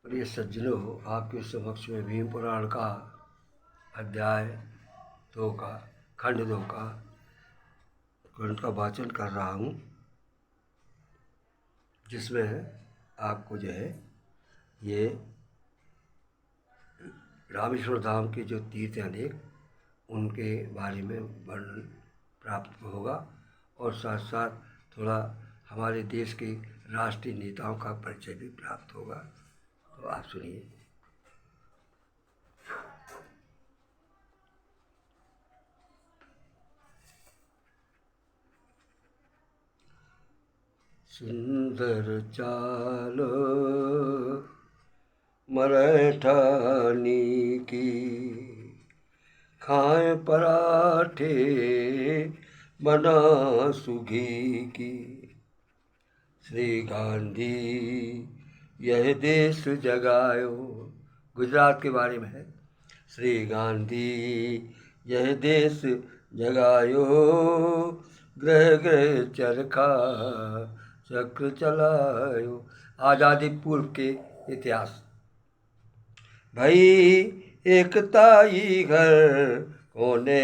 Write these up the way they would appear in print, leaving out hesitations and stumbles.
प्रिय सज्जनों, आपके समक्ष में भीम पुराण का अध्याय 2 का खंड 2 का ग्रंथ का वाचन कर रहा हूँ, जिसमें आपको जो है ये रामेश्वर धाम के जो तीर्थ हैं अनेक, उनके बारे में वर्णन प्राप्त होगा और साथ साथ थोड़ा हमारे देश के राष्ट्रीय नेताओं का परिचय भी प्राप्त होगा। तो आप सुनिए। सुंदर चाल मराठानी की, खाए पराठे बना सुघी की। श्री गांधी यह देश जगायो, गुजरात के बारे में है। श्री गांधी यह देश जगायो, ग्रह ग्रह चरखा चक्र चलायो। आज़ादी पूर्व के इतिहास। भाई एकता ही घर कोने,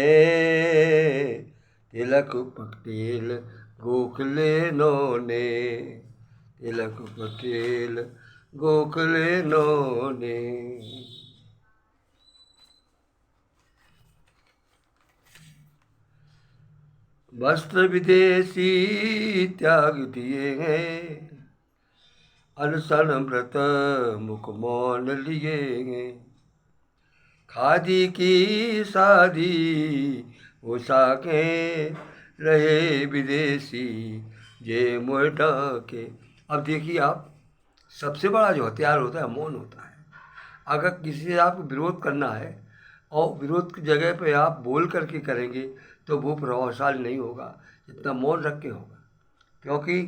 तिलक पटेल गोखले नोने, तिलक पटेल गोखले नोने। वस्त्र विदेशी त्याग दिए हैं, अनशन व्रत मुख मौन लिए हैं। खादी की शादी पोशाकें रहे विदेशी जे मुँह ढाके। अब देखिए आप, सबसे बड़ा जो हथियार होता है मौन होता है। अगर किसी से आपको विरोध करना है और विरोध की जगह पे आप बोल करके करेंगे तो वो प्रभावशाली नहीं होगा जितना मौन रख के होगा। क्योंकि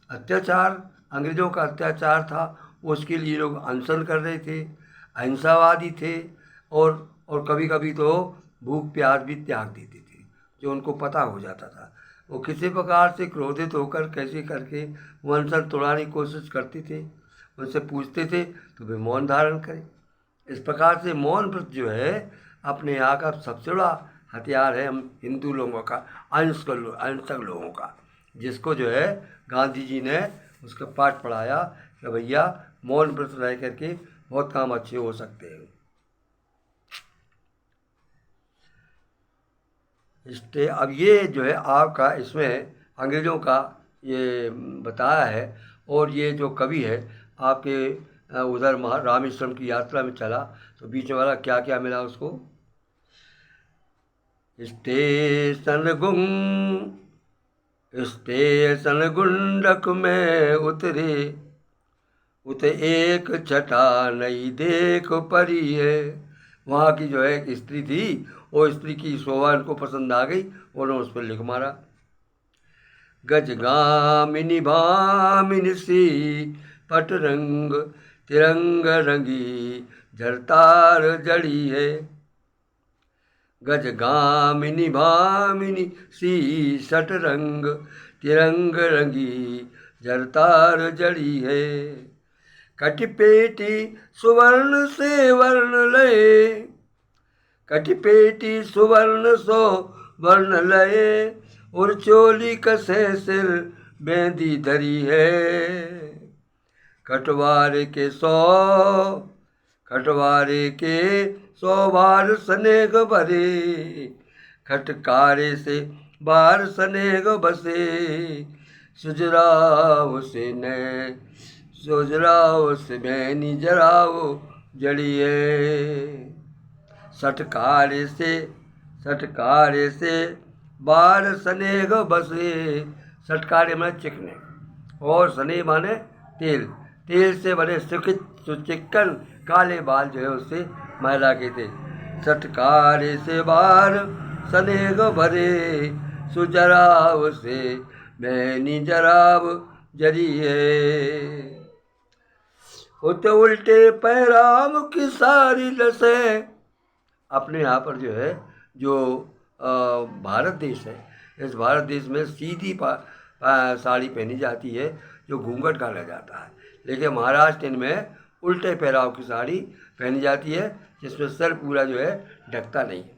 अत्याचार, अंग्रेज़ों का अत्याचार था, उसके लिए लोग अनशन कर रहे थे, अहिंसावादी थे और कभी कभी तो भूख प्यास भी त्याग देते थे, जो उनको पता हो जाता था। वो किसी प्रकार से क्रोधित होकर कैसे करके वो अनशन तोड़ाने की कोशिश करते थे। उनसे पूछते थे तो वे मौन धारण करें। इस प्रकार से मौन व्रत जो है अपने यहाँ का सबसे बड़ा हथियार है हम हिंदू लोगों का, अहिंसक लोगों का, जिसको जो है गांधी जी ने उसका पाठ पढ़ाया कि भैया मौन व्रत रह करके बहुत काम अच्छे हो सकते हैं। अब ये जो है आपका इसमें अंग्रेज़ों का ये बताया है। और ये जो कवि है आपके उधर रामेश्वरम की यात्रा में चला तो बीच वाला क्या क्या मिला उसको। स्टेशन गुंडक में उतरे, उते एक छटा नई देख परी है। वहाँ की जो है एक स्त्री थी, वो स्त्री की शोभा उनको पसंद आ गई, उन्होंने उस पर लिख मारा। गजगामिनी भामिनी सी पट रंग, तिरंग रंगी झरतार जड़ी है। गजगामिनी भामिनी सी सट रंग, तिरंग रंगी झरतार जड़ी है। कटिपेटी सुवर्ण से वर्ण लय, कटिपेटी सुवर्ण सो वर्ण लय, और चोली कसे सिर बेंदी धरी है। कटवारे के 100 बार स्नेह भरे, खटकारे से बार स्नेह बसे। सुजराव से न सुजराव से मैनी जराव जड़िए। सटकारे से बार स्नेह बसे। सटकारे माने चिकने और स्नेह माने तेल, तेल से बने चिक्कन काले बाल जो है उससे महिला के थे। सटकारे से बार स्नेह भरे, सुजराव से मैनी जराव जरिए। होते उल्टे पैराम की सारी लसें। अपने यहाँ पर जो है जो भारत देश है, इस भारत देश में सीधी साड़ी पहनी जाती है जो घूंघट डाला जाता है। लेकिन महाराष्ट्र में उल्टे पहराव की साड़ी पहनी जाती है जिसमें सर पूरा जो है ढकता नहीं है।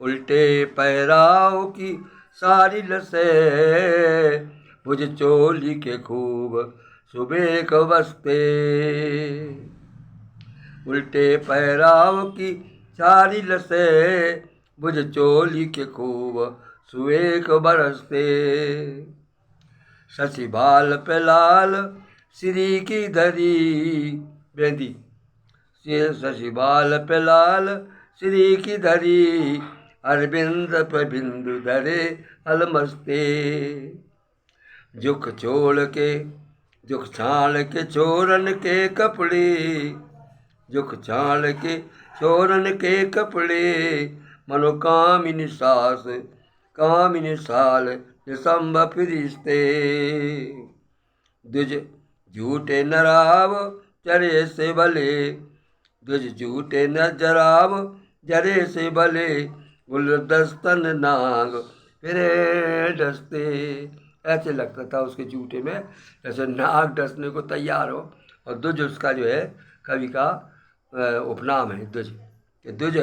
उल्टे पहराव की सारी लसे भुज चोली के खूब सुबह को बसते। उल्टे पहराव की सारी लसे भुज चोली के खूब सुबह को बरसते। शशि बाल पे लाल श्री की धरी बेंदी, शशि बाल पे लाल श्री की धरी अरविंद पे बिंदु धरे अलमस्ते। जुख छोड़ के जुख छाड़ के छोरन के कपड़े, जुख छाड़ के छोरन के कपड़े मनोकामिनी सास कामिनी साल निसंभ फिरिश्ते। दुज झूठे नराव चरे से भले, दुज झूठे न जराव जरे से भले गुलदस्तन नाग फिरे डसते। ऐसे लगता था उसके जूते में जैसे नाग डसने को तैयार हो। और दुज उसका जो है कवि का उपनाम है दुज। दुज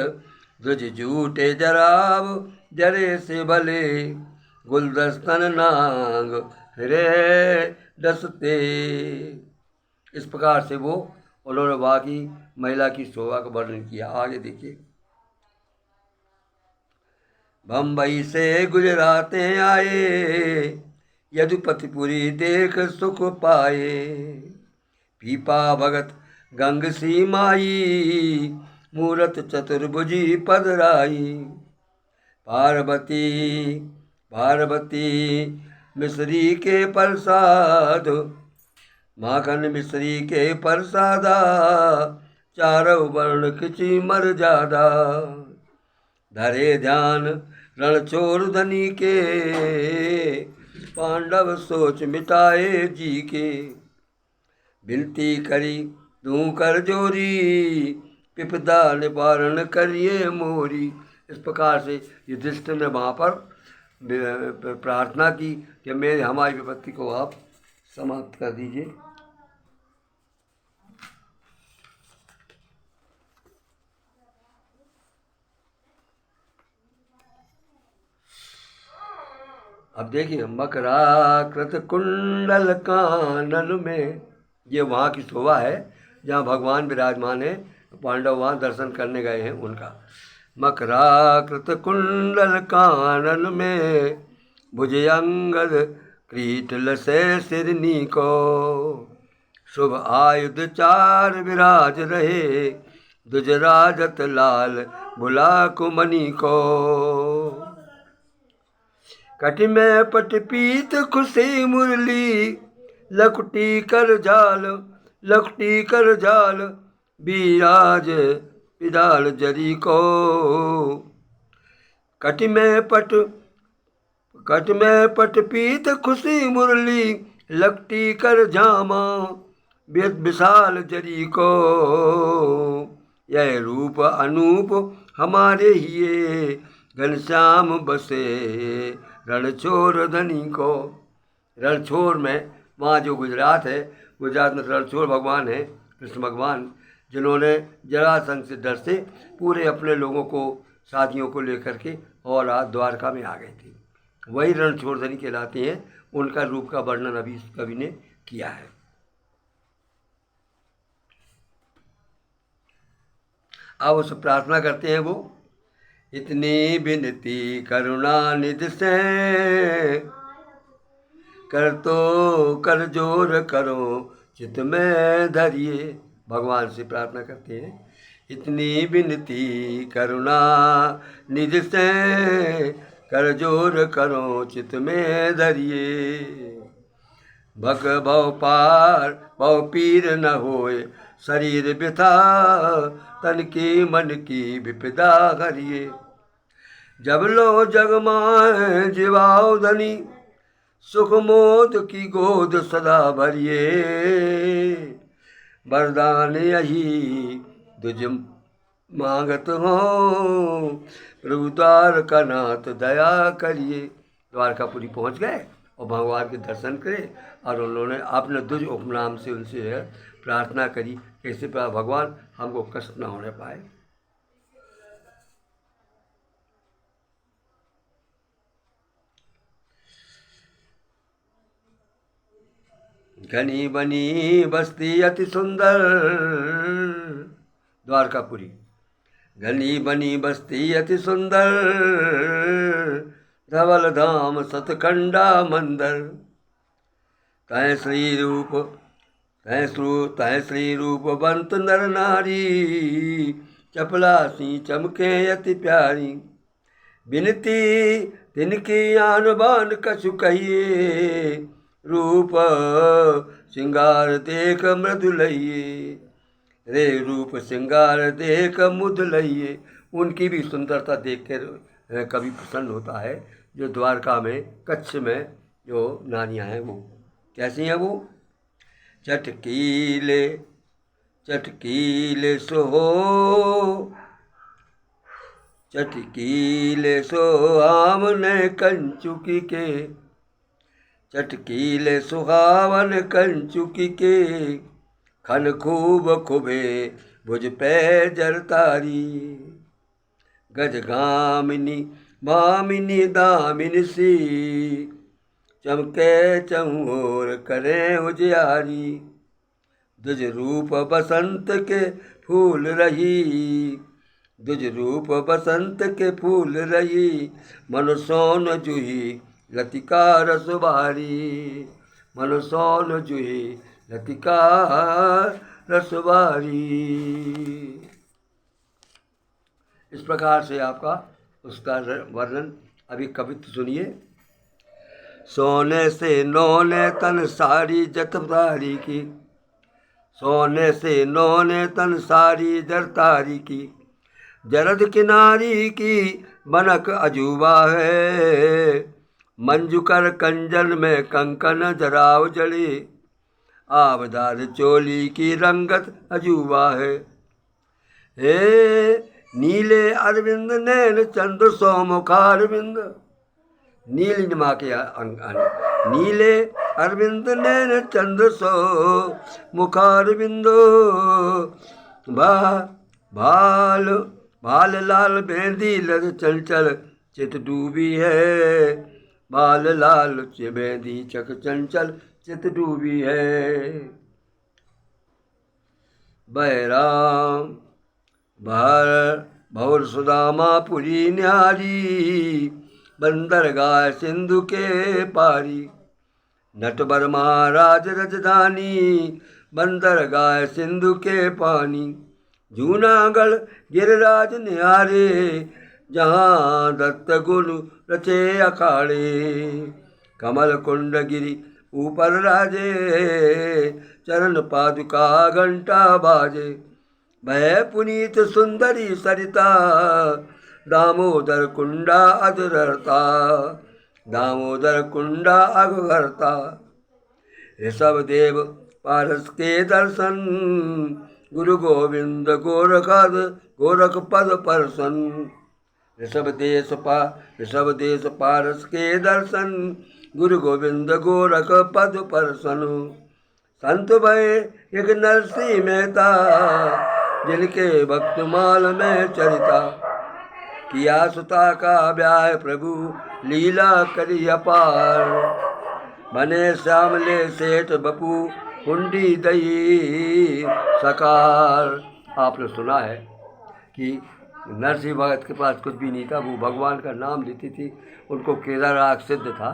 दुज झूठे जराव जरे से भले गुलदस्तन नाग फिरे डसते। इस प्रकार से वो उन्होंने बाकी महिला की शोभा का वर्णन किया। आगे देखिए। बम्बई से गुजराते आए यदुपतिपुरी देख सुख पाए। पीपा भगत गंग सी माई मूरत चतुर्भुजी पदराई। पार्वती पार्वती मिश्री के प्रसाद माखन मिश्री के प्रसादा चारों वर्ण खिची मर्यादा। धरे ध्यान रणछोड़ धनी के पांडव सोच मिटाए जी के। विनती करी दूं कर जोरी विपदा निवारण करिए मोरी। इस प्रकार से युधिष्ठिर ने वहाँ पर प्रार्थना की कि मेरे हमारी विपत्ति को आप समाप्त कर दीजिए। अब देखिए, मकराकृत कुंडल कानन में, ये वहाँ की शोभा है जहाँ भगवान विराजमान है। पांडव वहाँ दर्शन करने गए हैं उनका। मकराकृत कुंडल कानन में भुज अंगद क्रीटल से सिरनी को। शुभ आयुध चार विराज रहे दुजराजत लाल बुला कुमनी को। कटि में पट पीत खुशी मुरली लकुटी कर जाल बीराज पिदाल जरी को। कटि में पट पीत खुशी मुरली लकटी कर जामा विशाल जरी को। यह रूप अनूप हमारे हिये घनश्याम बसे रणछोड़ धनी को। रणछोड़ में वहाँ जो गुजरात है, गुजरात में रणछोड़ भगवान है, कृष्ण भगवान, जिन्होंने जरासंध से डर से पूरे अपने लोगों को साथियों को लेकर के और आज द्वारका में आ गए थे, वही रणछोड़ धनी कहलाते हैं। उनका रूप का वर्णन अभी इस कवि ने किया है। अब उस प्रार्थना करते हैं वो। इतनी विनती करुणा निधि से कर तो कर जोर करो चित में धरिए। भगवान से प्रार्थना करते हैं। इतनी विनती करुणा निधि से कर जोर करो चित में धरिए। भग भव पार भव पीर न होए शरीर बिथा तन की मन की विपदा हरिए। जब लो जग माए जीवाओ धनी सुख मोद की गोद सदा भरिए। वरदान यही तुझ मांगत हो प्रभु द्वार का नाथ दया करिए। द्वारकापुरी पहुँच गए और भगवान के दर्शन करे। और उन्होंने अपने द्विज उपनाम से उनसे है प्रार्थना करी कि इसी प्रकार भगवान हमको कष्ट न होने पाए। घनी बनी बस्ती अति सुंदर, द्वारकापुरी। घनी बनी बस्ती अति सुंदर, धवल धाम सतखंडा मंदर। तय श्री रूप बंत नर नारी, चपलासी चमके अति प्यारी। बिनती तिनकी आन बान कछु कहिए, रूप श्रृंगार देख मृदु लइए। रे रूप श्रृंगार देख मुद लइए। उनकी भी सुंदरता देख कर कवि प्रसन्न होता है। जो द्वारका में कच्छ में जो नारियां हैं वो कैसी हैं? वो चटकीले चटकीले सुहावने कंचुकी के, चटकीले सुहावन कंचुकी के। खन खूब खुबे भुज पे जरतारी, गजगामिनी भामिनी दामिनी सी। चमके चहुओर करे उजियारी, दुज रूप बसंत के फूल रही। दुज रूप बसंत के फूल रही, मन सोन जूही लतिका रसवारी। मन सोन जूही लतिका रसवारी। इस प्रकार से आपका उसका वर्णन। अभी कवित्व सुनिए। सोने से नौने तन सारी जतदारी की, सोने से नौने तन सारी जरतारी की। जरद किनारी की बनक अजूबा है, मंजुकर कंजन में कंकन जराव जड़े। आबदार चोली की रंगत अजूबा है, हे नीले अरविंद नैन चंद्र सौमुखारविंद। नीलिमा के नीले अरविंद नैन चंद्र सौ मुखारविंदो। भाल भाल लाल बेंदी लग चंचल चित डूबी है। बाल लाल बेंदी चक चंचल चित डूबी है। बैराम भौर सुदामा पुरी न्यारी, बंदर गाय सिंधु के पारी। नटवर महाराज रजधानी, बंदर गाय सिंधु के पानी। जूनागढ़ गिरिराज निहारे, जहाँ दत्त गुण रचे अखाड़े। कमल कुंड गिरी ऊपर राजे, चरण पादुका घंटा बाजे। भय पुनीत सुंदरी सरिता, दामोदर कुंडा अधरता। दामोदर कुंडा अघरता। ऋषभ देव पारस के दर्शन, गुरु गोविंद गोरख पद परसन। ऋषभ देश पारस के दर्शन, गुरु गोविंद गोरख पद परसन। संत भय एक नरसिंह मेहता, जिनके भक्त माल में चरिता। किया सुता का ब्याह प्रभु, लीला करी अपार। बने श्यामले सेठ बपू, हुंडी दई सकार। आपने सुना है कि नरसिंह भगत के पास कुछ भी नहीं था, वो भगवान का नाम लेती थी। उनको केदारनाथ सिद्ध था।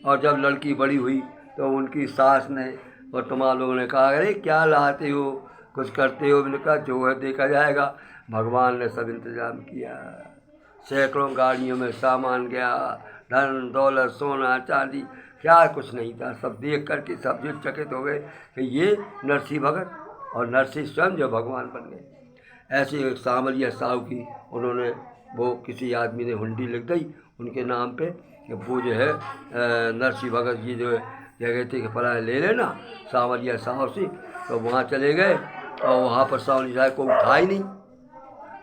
और जब लड़की बड़ी हुई तो उनकी सास ने और तमाम लोगों ने कहा, अरे क्या लाते हो, कुछ करते हो? मैंने कहा जो है देखा जाएगा। भगवान ने सब इंतजाम किया। सैकड़ों गाड़ियों में सामान गया, धन दौलत सोना चांदी क्या कुछ नहीं था। सब देख करके सब चकित हो गए कि ये नरसिंह भगत और नरसिंह स्वयं जो भगवान बन गए। ऐसे एक सामरिया साहू की उन्होंने वो किसी आदमी ने हुंडी लिख दी उनके नाम पे कि वो जो है नरसिंह भगत जी जो है कह गए थे कि फला ले लेना सामरिया साहब से। तो वहाँ चले गए और वहाँ पर सामरिया साहब को उठा ही नहीं।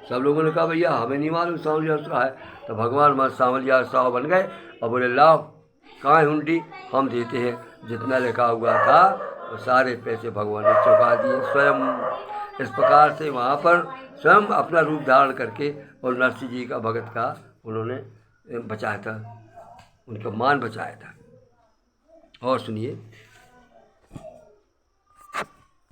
सब लोगों ने कहा भैया हमें नहीं मालूम सामरिया साहब है। तो भगवान सामरिया साहब बन गए और बोले लाओ कहाँ है हुंडी, हम देते हैं, जितना लिखा हुआ था वो सारे पैसे भगवान ने चुका दिए स्वयं। इस प्रकार से वहाँ पर स्वयं अपना रूप धारण करके और नरसिंह जी का भगत का उन्होंने बचाया था, उनका मान बचाया था। और सुनिए